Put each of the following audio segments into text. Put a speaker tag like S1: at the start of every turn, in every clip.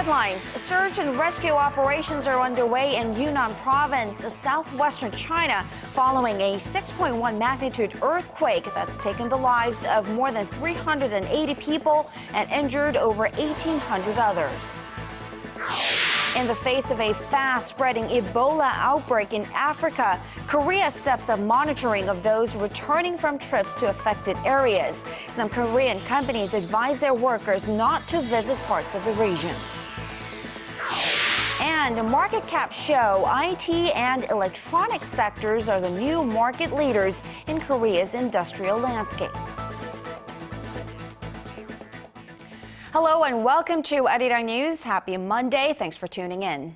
S1: headlines. Search and rescue operations are underway in Yunnan province, southwestern China, following a 6.1 magnitude earthquake that's taken the lives of more than 380 people and injured over 1,800 others. In the face of a fast-spreading Ebola outbreak in Africa, Korea steps up monitoring of those returning from trips to affected areas. Some Korean companies advise their workers not to visit parts of the region. And market caps show IT and electronics sectors are the new market leaders in Korea's industrial landscape. Hello and welcome to ARIRANG News. Happy Monday. Thanks for tuning in.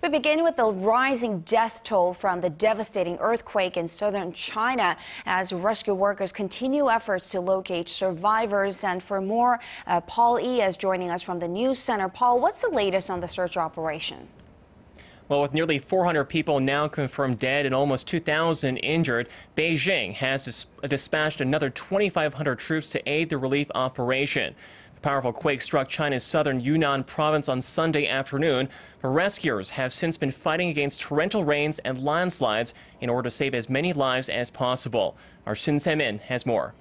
S1: We begin with the rising death toll from the devastating earthquake in southern China as rescue workers continue efforts to locate survivors. And for more, Paul E. is joining us from the News Center. Paul, what's the latest on the search operation?
S2: Well, with nearly 400 people now confirmed dead and almost 2,000 injured, Beijing has dispatched another 2,500 troops to aid the relief operation. The powerful quake struck China's southern Yunnan province on Sunday afternoon, but rescuers have since been fighting against torrential rains and landslides in order to save as many lives as possible. Our Shin Se-min has more.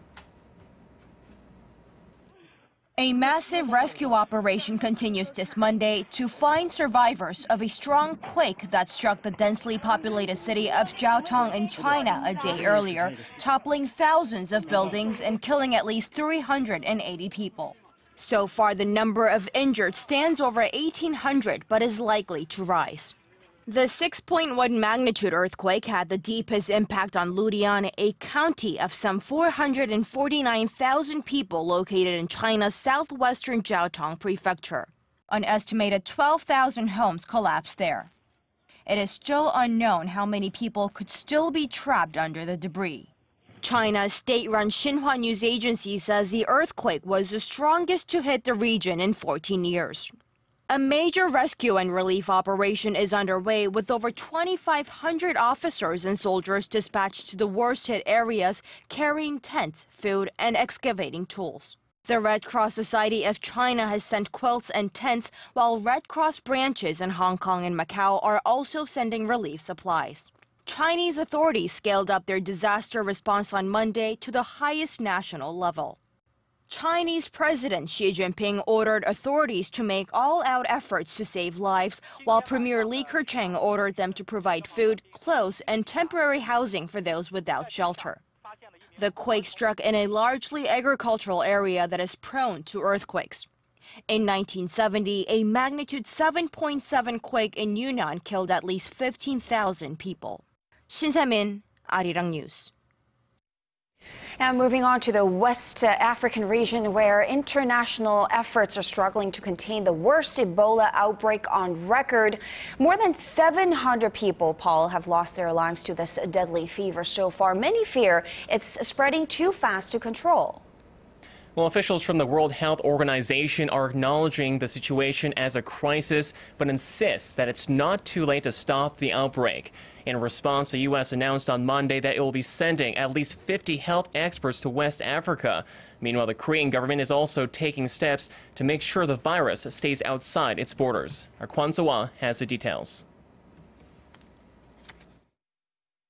S3: A massive rescue operation continues this Monday to find survivors of a strong quake that struck the densely populated city of Jiaotong in China a day earlier, toppling thousands of buildings and killing at least 380 people. So far, the number of injured stands over 1,800, but is likely to rise. The 6.1 magnitude earthquake had the deepest impact on Ludian, a county of some 449,000 people located in China's southwestern Jiaotong prefecture. An estimated 12,000 homes collapsed there. It is still unknown how many people could still be trapped under the debris. China's state-run Xinhua news agency says the earthquake was the strongest to hit the region in 14 years. A major rescue and relief operation is underway with over 2,500 officers and soldiers dispatched to the worst-hit areas carrying tents, food, and excavating tools. The Red Cross Society of China has sent quilts and tents, while Red Cross branches in Hong Kong and Macau are also sending relief supplies. Chinese authorities scaled up their disaster response on Monday to the highest national level. Chinese President Xi Jinping ordered authorities to make all-out efforts to save lives, while Premier Li Keqiang ordered them to provide food, clothes, and temporary housing for those without shelter. The quake struck in a largely agricultural area that is prone to earthquakes. In 1970, a magnitude 7.7 quake in Yunnan killed at least 15,000 people. Shin Se-min, ARIRANG News.
S1: And moving on to the West African region, where international efforts are struggling to contain the worst Ebola outbreak on record. More than 700 people, Paul, have lost their lives to this deadly fever so far. Many fear it's spreading too fast to control.
S2: Well, officials from the World Health Organization are acknowledging the situation as a crisis, but insist that it's not too late to stop the outbreak. In response, the U.S. announced on Monday that it will be sending at least 50 health experts to West Africa. Meanwhile, the Korean government is also taking steps to make sure the virus stays outside its borders. Our Kwan So-ah has the details.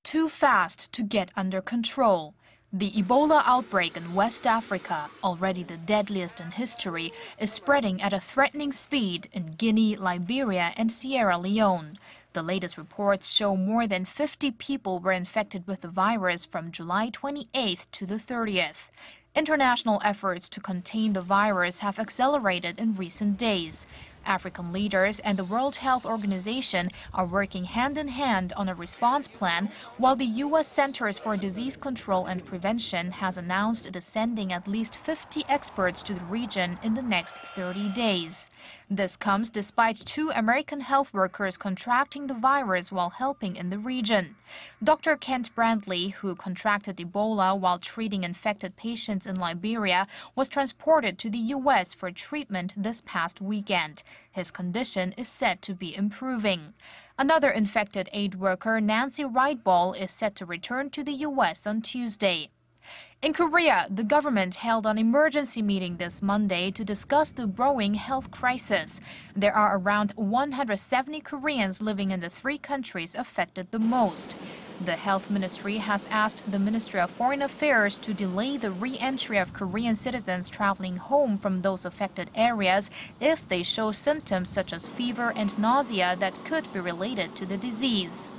S4: Too fast to get under control. The Ebola outbreak in West Africa, already the deadliest in history, is spreading at a threatening speed in Guinea, Liberia, and Sierra Leone. The latest reports show more than 50 people were infected with the virus from July 28th to the 30th. International efforts to contain the virus have accelerated in recent days. African leaders and the World Health Organization are working hand in hand on a response plan, while the U.S. Centers for Disease Control and Prevention has announced it is sending at least 50 experts to the region in the next 30 days. This comes despite 2 American health workers contracting the virus while helping in the region. Dr. Kent Brandley, who contracted Ebola while treating infected patients in Liberia, was transported to the U.S. for treatment this past weekend. His condition is said to be improving. Another infected aid worker, Nancy Wrightball, is set to return to the U.S. on Tuesday. In Korea, the government held an emergency meeting this Monday to discuss the growing health crisis. There are around 170 Koreans living in the three countries affected the most. The health ministry has asked the Ministry of Foreign Affairs to delay the re-entry of Korean citizens traveling home from those affected areas if they show symptoms such as fever and nausea that could be related to the disease.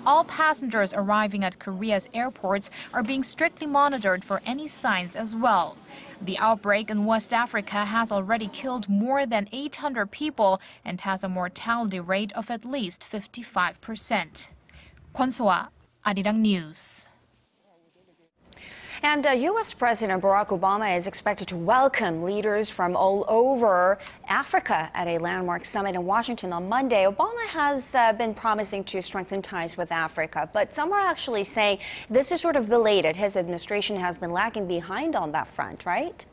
S4: All passengers arriving at Korea's airports are being strictly monitored for any signs as well. The outbreak in West Africa has already killed more than 800 people and has a mortality rate of at least 55%. Kwon So-ah, ARIRANG News.
S1: And U.S. President Barack Obama is expected to welcome leaders from all over Africa at a landmark summit in Washington on Monday. Obama has been promising to strengthen ties with Africa, but some are actually saying this is sort of belated. His administration has been lagging behind on that front, right?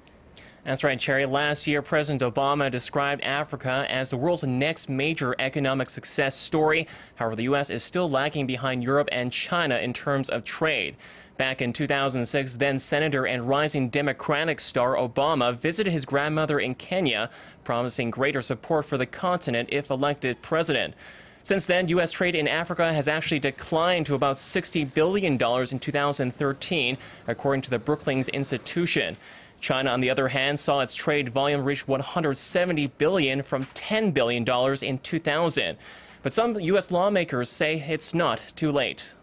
S2: That's right, Cherry. Last year, President Obama described Africa as the world's next major economic success story. However, the U.S. is still lagging behind Europe and China in terms of trade. Back in 2006, then Senator and rising Democratic star Obama visited his grandmother in Kenya, promising greater support for the continent if elected president. Since then, U.S. trade in Africa has actually declined to about $60 billion in 2013, according to the Brookings Institution. China, on the other hand, saw its trade volume reach $170 billion from $10 billion in 2000. But some U.S. lawmakers say it's not too late.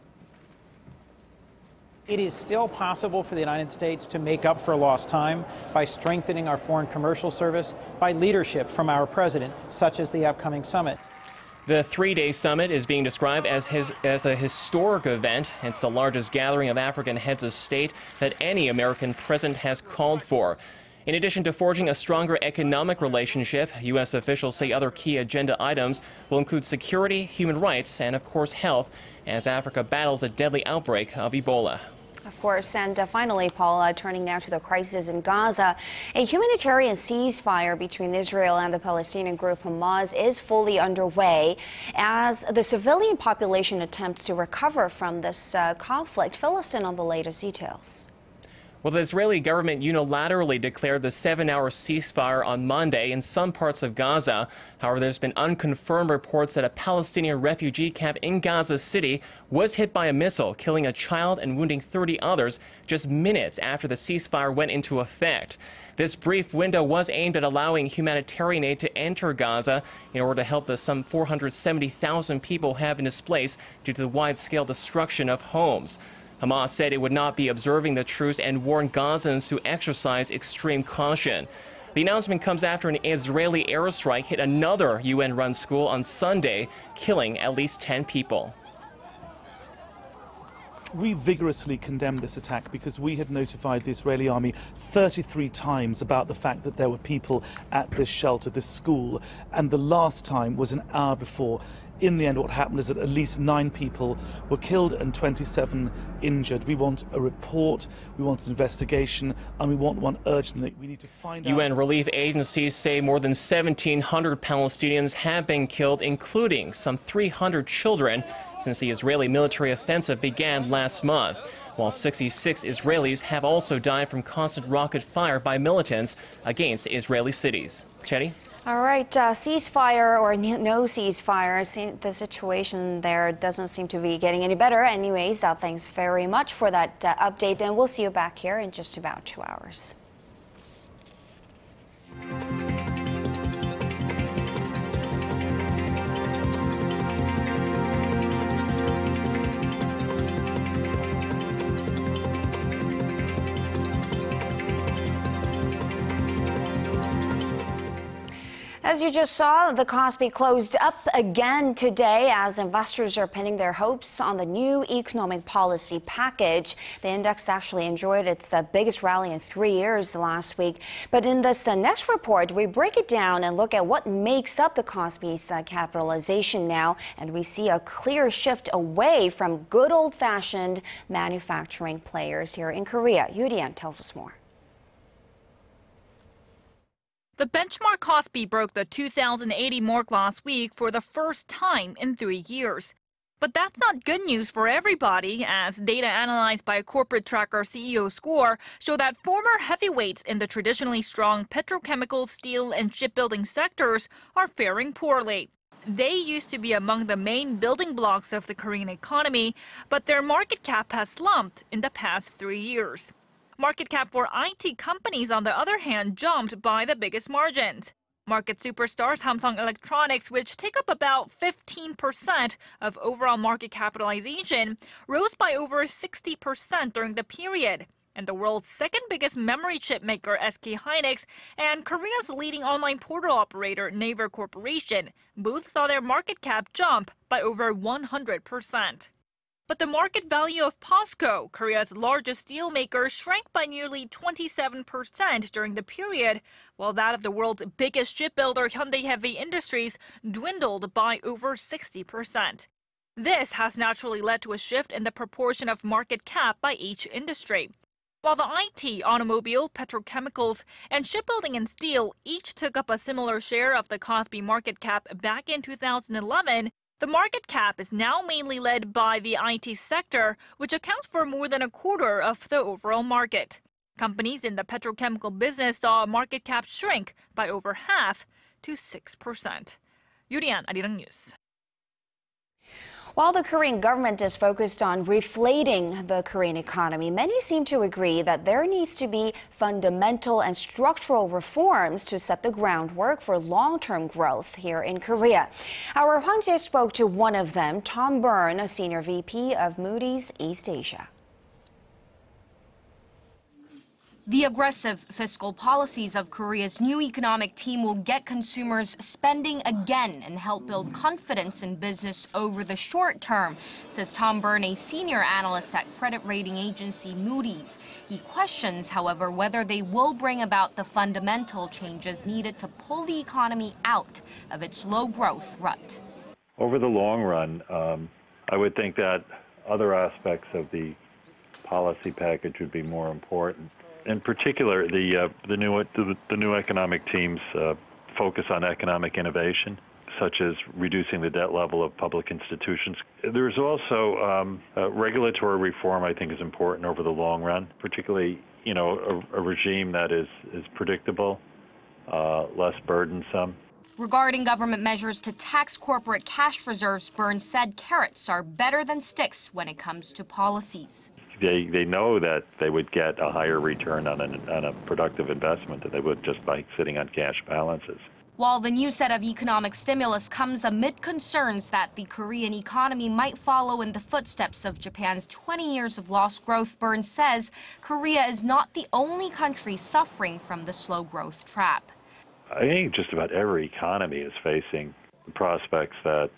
S5: It is still possible for the United States to make up for lost time by strengthening our foreign commercial service, by leadership from our president, such as the upcoming summit.
S2: The three-day summit is being described as a historic event. It's the largest gathering of African heads of state that any American president has called for. In addition to forging a stronger economic relationship, U.S. officials say other key agenda items will include security, human rights, and, of course, health, as Africa battles a deadly outbreak of Ebola.
S1: Of course, and finally, Paula, turning now to the crisis in Gaza, a humanitarian ceasefire between Israel and the Palestinian group Hamas is fully underway as the civilian population attempts to recover from this conflict. Fill us in on the latest details.
S2: Well, the Israeli government unilaterally declared the 7-hour ceasefire on Monday in some parts of Gaza. However, there's been unconfirmed reports that a Palestinian refugee camp in Gaza City was hit by a missile, killing a child and wounding 30 others just minutes after the ceasefire went into effect. This brief window was aimed at allowing humanitarian aid to enter Gaza in order to help the some 470,000 people have been displaced due to the wide-scale destruction of homes. Hamas said it would not be observing the truce and warned Gazans to exercise extreme caution. The announcement comes after an Israeli airstrike hit another UN-run school on Sunday, killing at least 10 people.
S6: We vigorously condemned this attack because we had notified the Israeli army 33 times about the fact that there were people at this shelter, this school, and the last time was an hour before. In the end, what happened is that at least 9 people were killed and 27 injured. We want a report, we want an investigation, and we want one urgently. We need to find out.
S2: UN relief agencies say more than 1,700 Palestinians have been killed, including some 300 children, since the Israeli military offensive began last month, while 66 Israelis have also died from constant rocket fire by militants against Israeli cities. Chetty?
S1: All right, ceasefire or no ceasefire, the situation there doesn't seem to be getting any better. Anyways, thanks very much for that update, and we'll see you back here in just about 2 hours. As you just saw, the Kospi closed up again today as investors are pinning their hopes on the new economic policy package. The index actually enjoyed its biggest rally in 3 years last week. But in this next report, we break it down and look at what makes up the Kospi's capitalization now. And we see a clear shift away from good old-fashioned manufacturing players here in Korea. Yoo-Rian tells us more.
S7: The benchmark Kospi broke the 2,080 mark last week for the first time in 3 years. But that's not good news for everybody, as data analyzed by corporate tracker CEO Score show that former heavyweights in the traditionally strong petrochemical, steel, and shipbuilding sectors are faring poorly. They used to be among the main building blocks of the Korean economy, but their market cap has slumped in the past 3 years. Market cap for IT companies, on the other hand, jumped by the biggest margins. Market superstars Samsung Electronics, which take up about 15% of overall market capitalization, rose by over 60% during the period. And the world's second biggest memory chip maker SK Hynix and Korea's leading online portal operator Naver Corporation both saw their market cap jump by over 100%. But the market value of POSCO, Korea's largest steel maker, shrank by nearly 27% during the period, while that of the world's biggest shipbuilder Hyundai Heavy Industries dwindled by over 60%. This has naturally led to a shift in the proportion of market cap by each industry. While the IT, automobile, petrochemicals, and shipbuilding and steel each took up a similar share of the Kospi market cap back in 2011, the market cap is now mainly led by the IT sector, which accounts for more than a quarter of the overall market. Companies in the petrochemical business saw market cap shrink by over half to 6%. Yurian, ARIRANG News.
S1: While the Korean government is focused on reflating the Korean economy, many seem to agree that there needs to be fundamental and structural reforms to set the groundwork for long-term growth here in Korea. Our Hwang Jae spoke to one of them, Tom Byrne, a senior VP of Moody's East Asia.
S3: The aggressive fiscal policies of Korea's new economic team will get consumers spending again and help build confidence in business over the short term, says Tom Byrne, a senior analyst at credit rating agency Moody's. He questions, however, whether they will bring about the fundamental changes needed to pull the economy out of its low-growth rut.
S8: Over the long run, I would think that other aspects of the policy package would be more important. In particular, the new economic team's focus on economic innovation, such as reducing the debt level of public institutions. There's also regulatory reform, I think, is important over the long run, particularly, a regime that is predictable, less burdensome.
S3: Regarding government measures to tax corporate cash reserves, Byrne said carrots are better than sticks when it comes to policies.
S8: They know that they would get a higher return on a productive investment than they would just by sitting on cash balances.
S3: While the new set of economic stimulus comes amid concerns that the Korean economy might follow in the footsteps of Japan's 20 years of lost growth, Byrne says Korea is not the only country suffering from the slow growth trap.
S8: I think just about every economy is facing the prospects that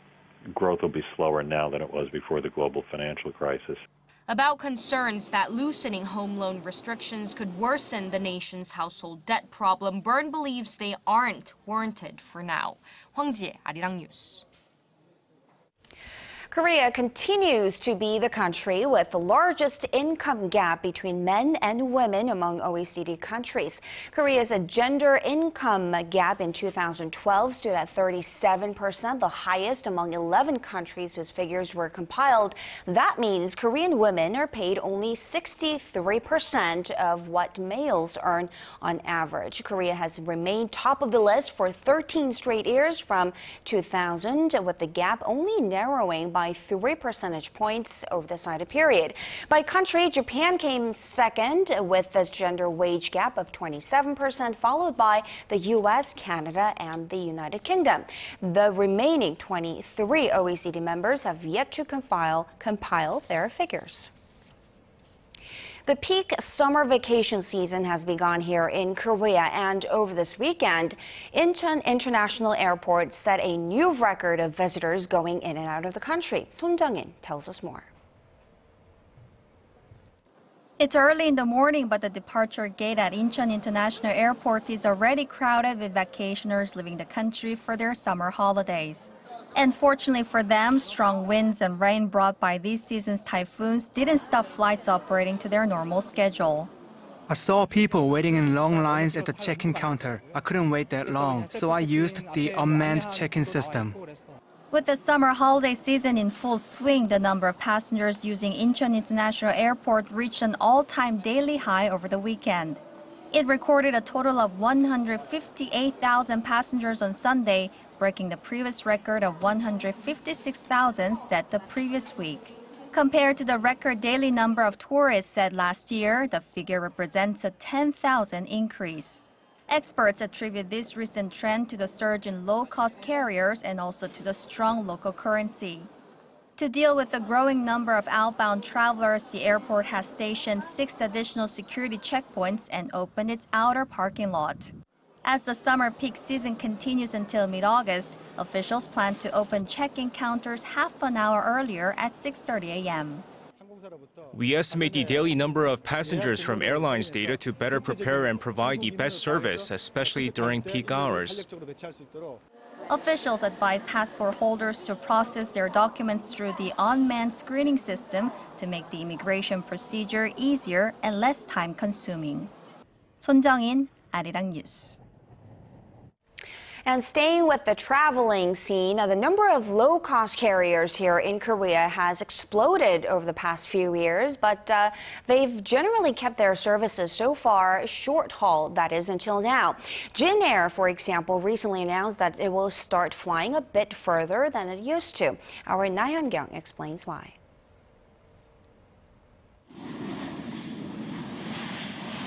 S8: growth will be slower now than it was before the global financial crisis.
S3: About concerns that loosening home loan restrictions could worsen the nation's household debt problem, Byrne believes they aren't warranted for now. Hwang Jae, ARIRANG News.
S1: Korea continues to be the country with the largest income gap between men and women among OECD countries. Korea's gender income gap in 2012 stood at 37%, the highest among 11 countries whose figures were compiled. That means Korean women are paid only 63% of what males earn on average. Korea has remained top of the list for 13 straight years from 2000, with the gap only narrowing by 3 percentage points over the cited period. By country, Japan came second with this gender wage gap of 27%, followed by the US, Canada, and the United Kingdom. The remaining 23 OECD members have yet to compile their figures. The peak summer vacation season has begun here in Korea, and over this weekend, Incheon International Airport set a new record of visitors going in and out of the country. Son Jung-in tells us more.
S9: It's early in the morning, but the departure gate at Incheon International Airport is already crowded with vacationers leaving the country for their summer holidays. And fortunately for them, strong winds and rain brought by this season's typhoons didn't stop flights operating to their normal schedule.
S10: I saw people waiting in long lines at the check-in counter. I couldn't wait that long, so I used the unmanned check-in system.
S9: With the summer holiday season in full swing, the number of passengers using Incheon International Airport reached an all-time daily high over the weekend. It recorded a total of 158,000 passengers on Sunday, breaking the previous record of 156,000 set the previous week. Compared to the record daily number of tourists set last year, the figure represents a 10,000 increase. Experts attribute this recent trend to the surge in low-cost carriers and also to the strong local currency. To deal with the growing number of outbound travelers, the airport has stationed 6 additional security checkpoints and opened its outer parking lot. As the summer peak season continues until mid-August, officials plan to open check-in counters half an hour earlier at 6:30 a.m.
S11: We estimate the daily number of passengers from Airlines data to better prepare and provide the best service, especially during peak hours.
S9: Officials advise passport holders to process their documents through the unmanned screening system to make the immigration procedure easier and less time-consuming. 손정인, ARIRANG News.
S1: And staying with the traveling scene, the number of low-cost carriers here in Korea has exploded over the past few years, but they've generally kept their services so far short-haul, that is, until now. Jin Air, for example, recently announced that it will start flying a bit further than it used to. Our Na Hyun-kyung explains why.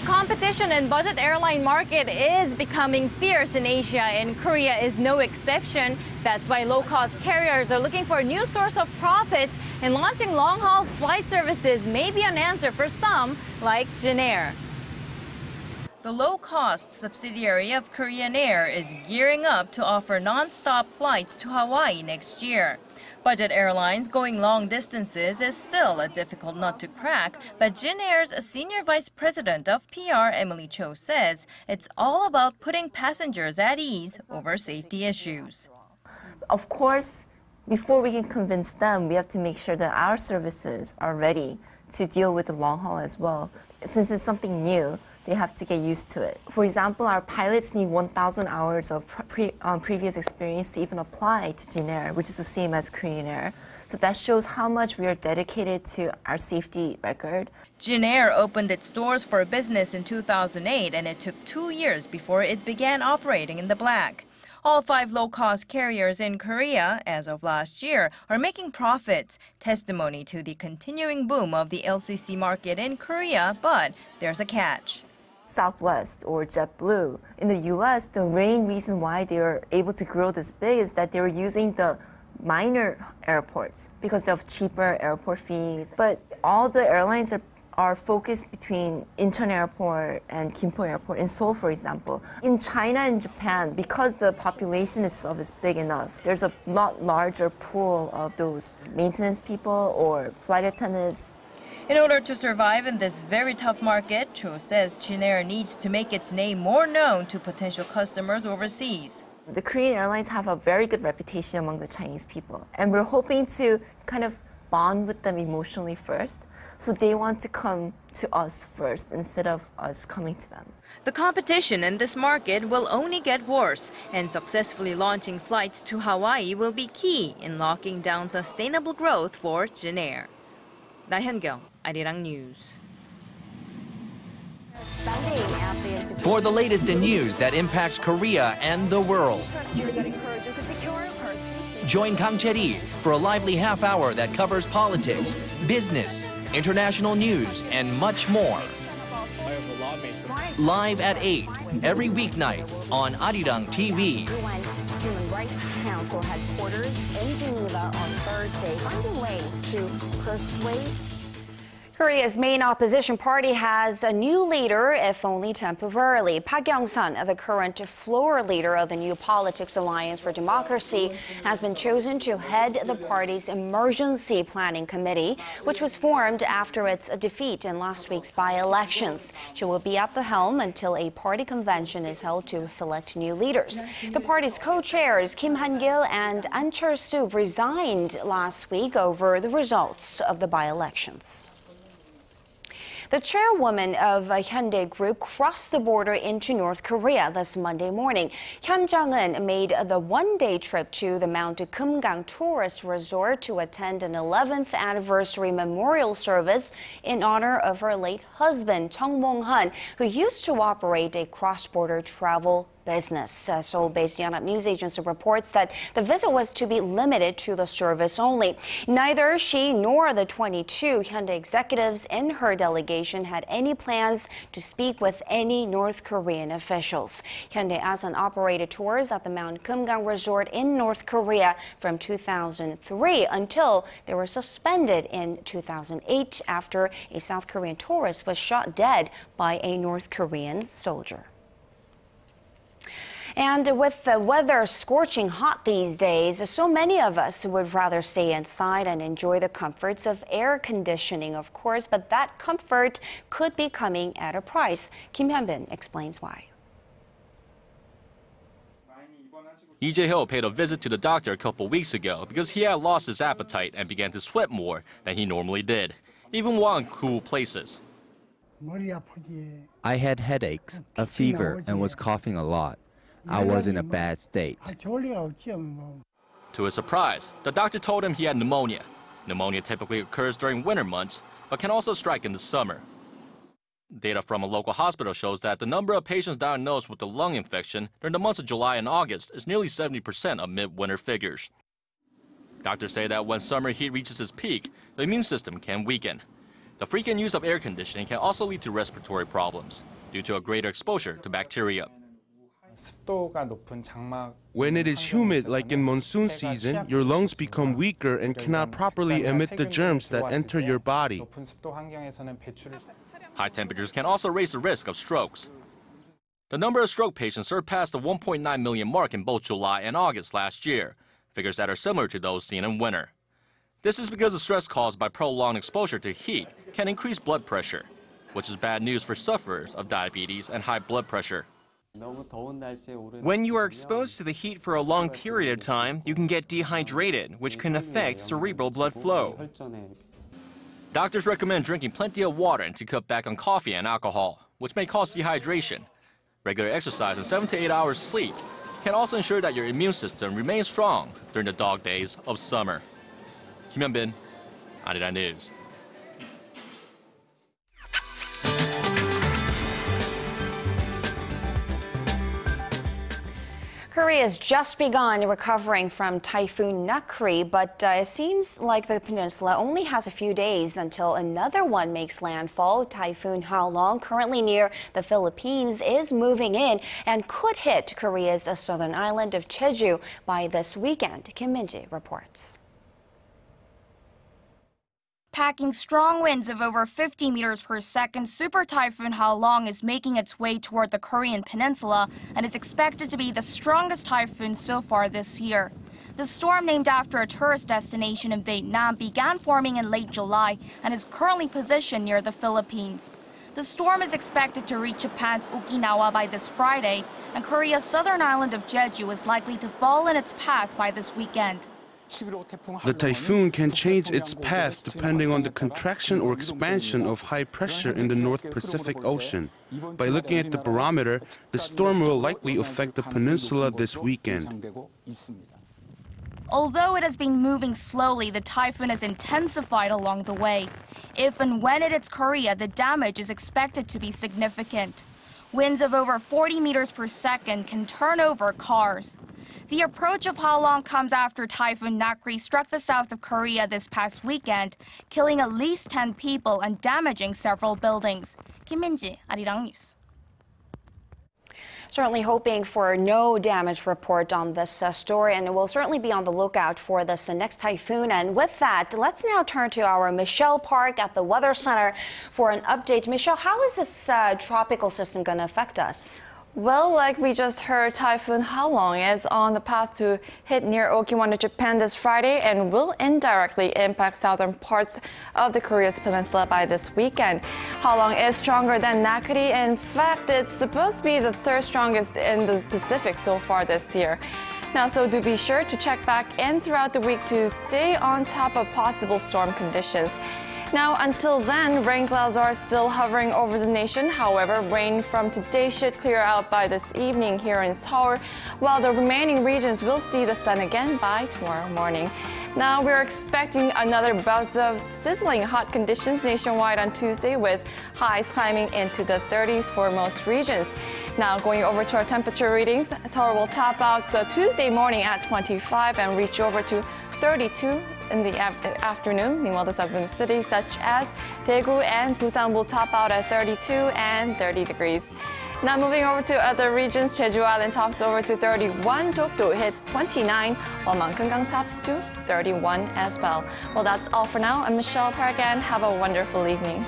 S12: Competition in budget airline market is becoming fierce in Asia, and Korea is no exception. That's why low-cost carriers are looking for a new source of profits, and launching long-haul flight services may be an answer for some, like Jin Air.
S13: The low-cost subsidiary of Korean Air is gearing up to offer non-stop flights to Hawaii next year. Budget airlines going long distances is still a difficult nut to crack, but Jin Air's senior vice president of PR, Emily Cho, says it's all about putting passengers at ease over safety issues.
S14: Of course, before we can convince them, we have to make sure that our services are ready to deal with the long haul as well. Since it's something new, they have to get used to it. For example, our pilots need 1,000 hours of previous experience to even apply to Jin Air, which is the same as Korean Air. So that shows how much we are dedicated to our safety record.
S13: Jin Air opened its doors for business in 2008, and it took 2 years before it began operating in the black. All 5 low-cost carriers in Korea, as of last year, are making profits, testimony to the continuing boom of the LCC market in Korea, but there's a catch.
S14: Southwest or JetBlue. In the US, the main reason why they were able to grow this big is that they were using the minor airports because they have cheaper airport fees. But all the airlines are focused between Incheon Airport and Gimpo Airport in Seoul, for example. In China and Japan, because the population itself is big enough, there's a lot larger pool of those maintenance people or flight attendants.
S13: In order to survive in this very tough market, Cho says Jin Air needs to make its name more known to potential customers overseas.
S14: The Korean airlines have a very good reputation among the Chinese people, and we're hoping to kind of bond with them emotionally first, so they want to come to us first instead of us coming to them.
S13: The competition in this market will only get worse, and successfully launching flights to Hawaii will be key in locking down sustainable growth for Jin Air. Na Hyun-kyung, ARIRANG News.
S15: For the latest in news that impacts Korea and the world, join Kang Chae-ri for a lively half hour that covers politics, business, international news, and much more. Live at 8 every weeknight on ARIRANG TV.
S1: Human Rights Council headquarters in Geneva on Thursday, finding ways to persuade. Korea's main opposition party has a new leader, if only temporarily. Park Young-sun, the current floor leader of the New Politics Alliance for Democracy, has been chosen to head the party's Emergency Planning Committee, which was formed after its defeat in last week's by-elections. She will be at the helm until a party convention is held to select new leaders. The party's co-chairs Kim Han-gil and An Chol-soo resigned last week over the results of the by-elections. The chairwoman of Hyundai Group crossed the border into North Korea this Monday morning. Hyun Jung-eun made the one-day trip to the Mount Kumgang tourist resort to attend an 11th anniversary memorial service in honor of her late husband, Chung Mong-hun, who used to operate a cross-border travel business. Seoul-based Yunnan news agency reports that the visit was to be limited to the service only. Neither she nor the 22 Hyundai executives in her delegation had any plans to speak with any North Korean officials. Hyundai hasn't operated tours at the Mount Kumgang resort in North Korea from 2003 until they were suspended in 2008 after a South Korean tourist was shot dead by a North Korean soldier. And with the weather scorching hot these days, so many of us would rather stay inside and enjoy the comforts of air conditioning, of course, but that comfort could be coming at a price. Kim Hyun-bin explains why.
S16: Lee Jae-ho paid a visit to the doctor a couple weeks ago because he had lost his appetite and began to sweat more than he normally did, even while in cool places.
S17: I had headaches, a fever, and was coughing a lot. I was in a bad state.
S16: To his surprise, the doctor told him he had pneumonia. Pneumonia typically occurs during winter months, but can also strike in the summer. Data from a local hospital shows that the number of patients diagnosed with the lung infection during the months of July and August is nearly 70% of midwinter figures. Doctors say that when summer heat reaches its peak, the immune system can weaken. The frequent use of air conditioning can also lead to respiratory problems due to a greater exposure to bacteria.
S18: When it is humid, like in monsoon season, your lungs become weaker and cannot properly emit the germs that enter your body.
S16: High temperatures can also raise the risk of strokes. The number of stroke patients surpassed the 1.9 million mark in both July and August last year, figures that are similar to those seen in winter. This is because the stress caused by prolonged exposure to heat can increase blood pressure, which is bad news for sufferers of diabetes and high blood pressure.
S2: When you are exposed to the heat for a long period of time, you can get dehydrated, which can affect cerebral blood flow.
S16: Doctors recommend drinking plenty of water and to cut back on coffee and alcohol, which may cause dehydration. Regular exercise and 7 to 8 hours sleep can also ensure that your immune system remains strong during the dog days of summer. Kim Hyun-bin, ARIRANG News.
S1: Korea has just begun recovering from Typhoon Nakri, but it seems like the peninsula only has a few days until another one makes landfall. Typhoon Halong, currently near the Philippines, is moving in and could hit Korea's southern island of Jeju by this weekend. Kim Min-ji reports.
S3: Packing strong winds of over 50 meters per second, Super Typhoon Halong is making its way toward the Korean peninsula and is expected to be the strongest typhoon so far this year. The storm, named after a tourist destination in Vietnam, began forming in late July and is currently positioned near the Philippines. The storm is expected to reach Japan's Okinawa by this Friday, and Korea's southern island of Jeju is likely to fall in its path by this weekend.
S18: The typhoon can change its path depending on the contraction or expansion of high pressure in the North Pacific Ocean. By looking at the barometer, the storm will likely affect the peninsula this weekend.
S3: Although it has been moving slowly, the typhoon has intensified along the way. If and when it hits Korea, the damage is expected to be significant. Winds of over 40 meters per second can turn over cars. The approach of Halong comes after Typhoon Nakri struck the south of Korea this past weekend, killing at least 10 people and damaging several buildings. Kim Min-ji, ARIRANG News.
S1: Certainly hoping for no damage report on this story, and we'll certainly be on the lookout for this next typhoon. And with that, let's now turn to our Michelle Park at the Weather Center for an update. Michelle, how is this tropical system going to affect us?
S19: Well, like we just heard, Typhoon Halong is on the path to hit near Okinawa, Japan this Friday and will indirectly impact southern parts of the Korea's peninsula by this weekend. Halong is stronger than Nakri. In fact, it's supposed to be the third strongest in the Pacific so far this year. Now, so do be sure to check back in throughout the week to stay on top of possible storm conditions. Now, until then, rain clouds are still hovering over the nation. However, rain from today should clear out by this evening here in Seoul, while the remaining regions will see the sun again by tomorrow morning. Now, we're expecting another bout of sizzling hot conditions nationwide on Tuesday, with highs climbing into the 30s for most regions. Now, going over to our temperature readings, Seoul will top out the Tuesday morning at 25 and reach over to 32 in the afternoon. Meanwhile, the southern cities such as Daegu and Busan will top out at 32 and 30 degrees. Now moving over to other regions, Jeju Island tops over to 31, Dokdo hits 29, while Mangkeungang tops to 31 as well. Well, that's all for now. I'm Michelle Park, and have a wonderful evening.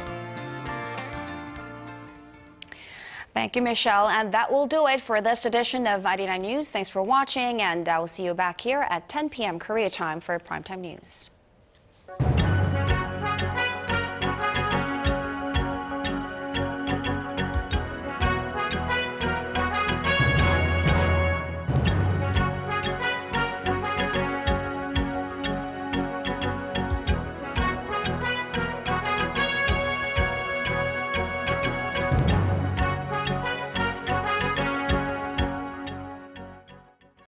S1: Thank you, Michelle. And that will do it for this edition of ARIRANG News. Thanks for watching, and I will see you back here at 10 p.m. Korea time for Primetime News.